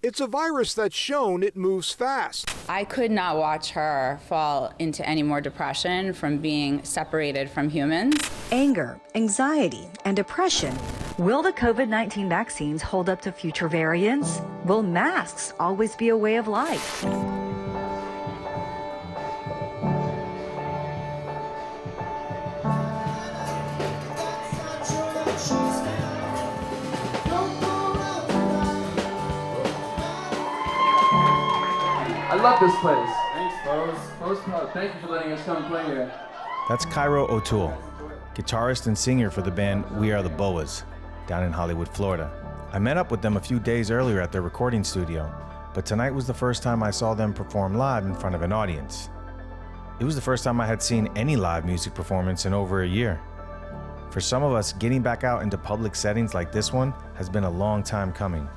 It's a virus that's shown it moves fast. I could not watch her fall into any more depression from being separated from humans. Anger, anxiety, and depression. Will the COVID-19 vaccines hold up to future variants? Will masks always be a way of life? I love this place. Thanks, Pose. Thank you for letting us come and play here. That's Cairo O'Toole, guitarist and singer for the band We Are the Boas, down in Hollywood, Florida. I met up with them a few days earlier at their recording studio, but tonight was the first time I saw them perform live in front of an audience. It was the first time I had seen any live music performance in over a year. For some of us, getting back out into public settings like this one has been a long time coming.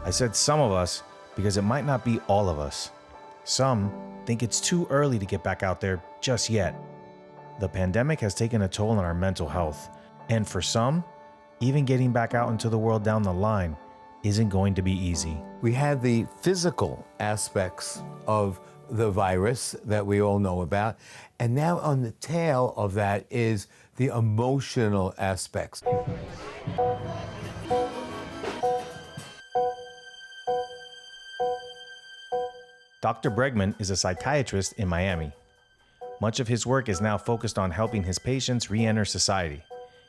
I said some of us because it might not be all of us. Some think it's too early to get back out there just yet. The pandemic has taken a toll on our mental health, and for some, even getting back out into the world down the line isn't going to be easy. We had the physical aspects of the virus that we all know about, and now on the tail of that is the emotional aspects. Dr. Bregman is a psychiatrist in Miami. Much of his work is now focused on helping his patients re-enter society,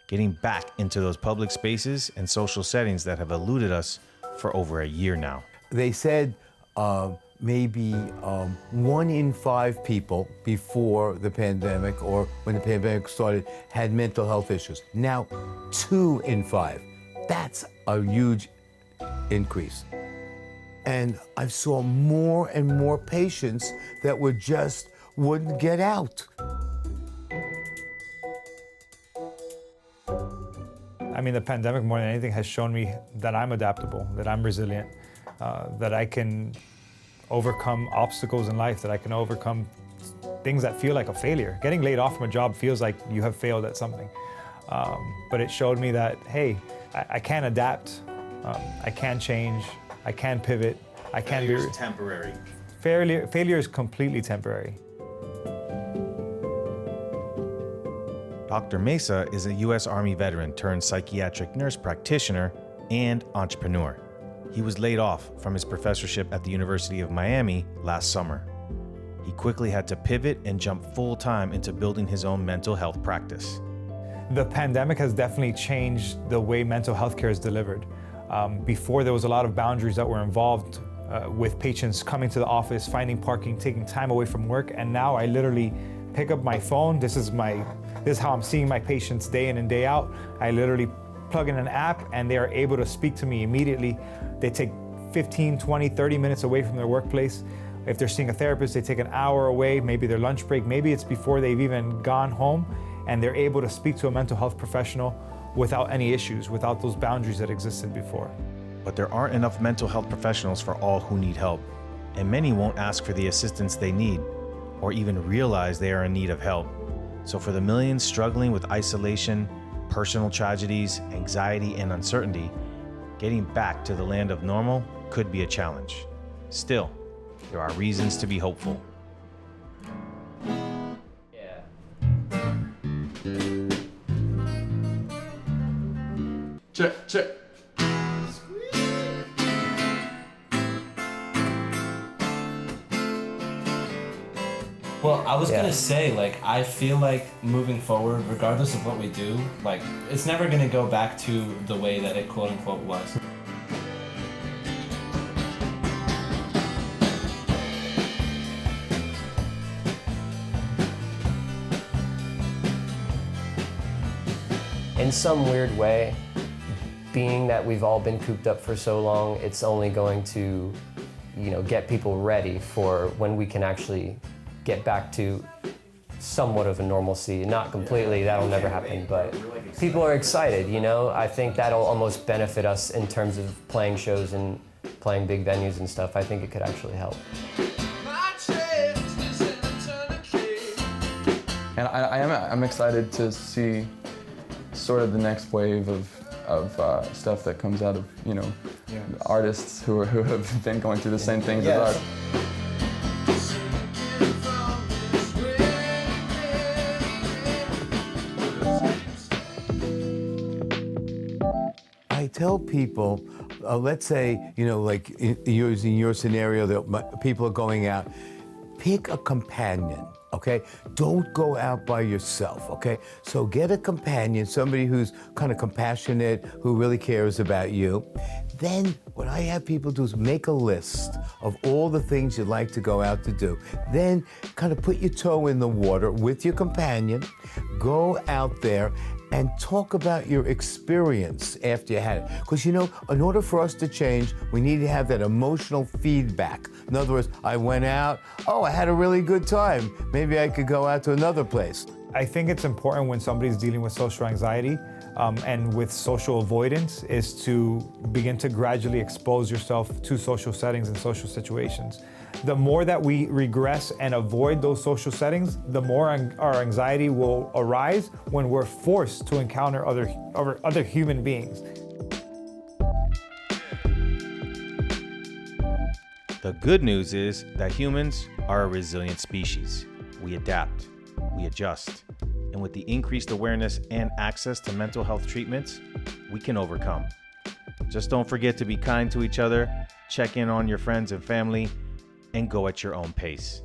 getting back into those public spaces and social settings that have eluded us for over a year now. They said maybe 1 in 5 people before the pandemic or when the pandemic started had mental health issues. Now 2 in 5. That's a huge increase. And I saw more and more patients that wouldn't get out. I mean, the pandemic more than anything has shown me that I'm adaptable, that I'm resilient, that I can overcome obstacles in life, that I can overcome things that feel like a failure. Getting laid off from a job feels like you have failed at something. But it showed me that, hey, I can adapt, I can change, I can pivot, I can be... Failure is temporary. Failure is completely temporary. Dr. Mesa is a U.S. Army veteran turned psychiatric nurse practitioner and entrepreneur. He was laid off from his professorship at the University of Miami last summer. He quickly had to pivot and jump full-time into building his own mental health practice. The pandemic has definitely changed the way mental health care is delivered. Before, there was a lot of boundaries that were involved with patients coming to the office, finding parking, taking time away from work, and now I literally pick up my phone. This is how I'm seeing my patients day in and day out. I literally plug in an app and they are able to speak to me immediately. They take 15, 20, 30 minutes away from their workplace. If they're seeing a therapist, they take an hour away, maybe their lunch break, maybe it's before they've even gone home, and they're able to speak to a mental health professional without any issues, without those boundaries that existed before. But there aren't enough mental health professionals for all who need help, and many won't ask for the assistance they need, or even realize they are in need of help. So for the millions struggling with isolation, personal tragedies, anxiety, and uncertainty, getting back to the land of normal could be a challenge. Still, there are reasons to be hopeful. Check. Well, I was gonna say, like, I feel like moving forward, regardless of what we do, like, it's never gonna go back to the way that it quote unquote was. In some weird way, being that we've all been cooped up for so long, it's only going to, get people ready for when we can actually get back to somewhat of a normalcy. Not completely, that'll never happen, but people are excited, I think that'll almost benefit us in terms of playing shows and playing big venues and stuff. I think it could actually help. And I'm excited to see sort of the next wave of of stuff that comes out of, you know, artists who have been going through the same things as us. I tell people, let's say, you know, like using your scenario that people are going out, pick a companion, okay? Don't go out by yourself, okay? So get a companion, somebody who's kind of compassionate, who really cares about you. Then what I have people do is make a list of all the things you'd like to go out to do. Then kind of put your toe in the water with your companion, go out there and talk about your experience after you had it. Because, you know, in order for us to change, we need to have that emotional feedback. In other words, I went out, oh, I had a really good time. Maybe I could go out to another place. I think it's important when somebody's dealing with social anxiety and with social avoidance is to begin to gradually expose yourself to social settings and social situations. The more that we regress and avoid those social settings, the more our anxiety will arise when we're forced to encounter other human beings. The good news is that humans are a resilient species. We adapt, we adjust, and with the increased awareness and access to mental health treatments, we can overcome. Just don't forget to be kind to each other, check in on your friends and family, and go at your own pace.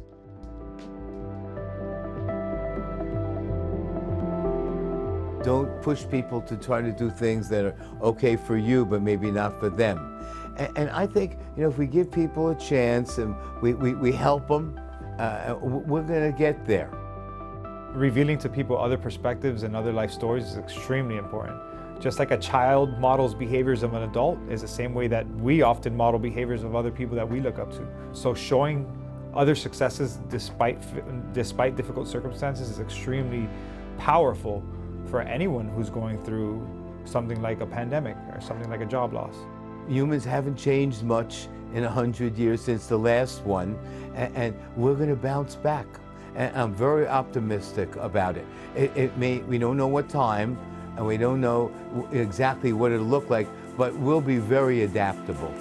Don't push people to try to do things that are okay for you, but maybe not for them. And I think, you know, if we give people a chance and we help them, we're gonna get there. Revealing to people other perspectives and other life stories is extremely important. Just like a child models behaviors of an adult is the same way that we often model behaviors of other people that we look up to. So showing other successes despite difficult circumstances is extremely powerful for anyone who's going through something like a pandemic or something like a job loss. Humans haven't changed much in 100 years since the last one, and we're gonna bounce back. And I'm very optimistic about it. We don't know what time, and we don't know exactly what it'll look like, but we'll be very adaptable.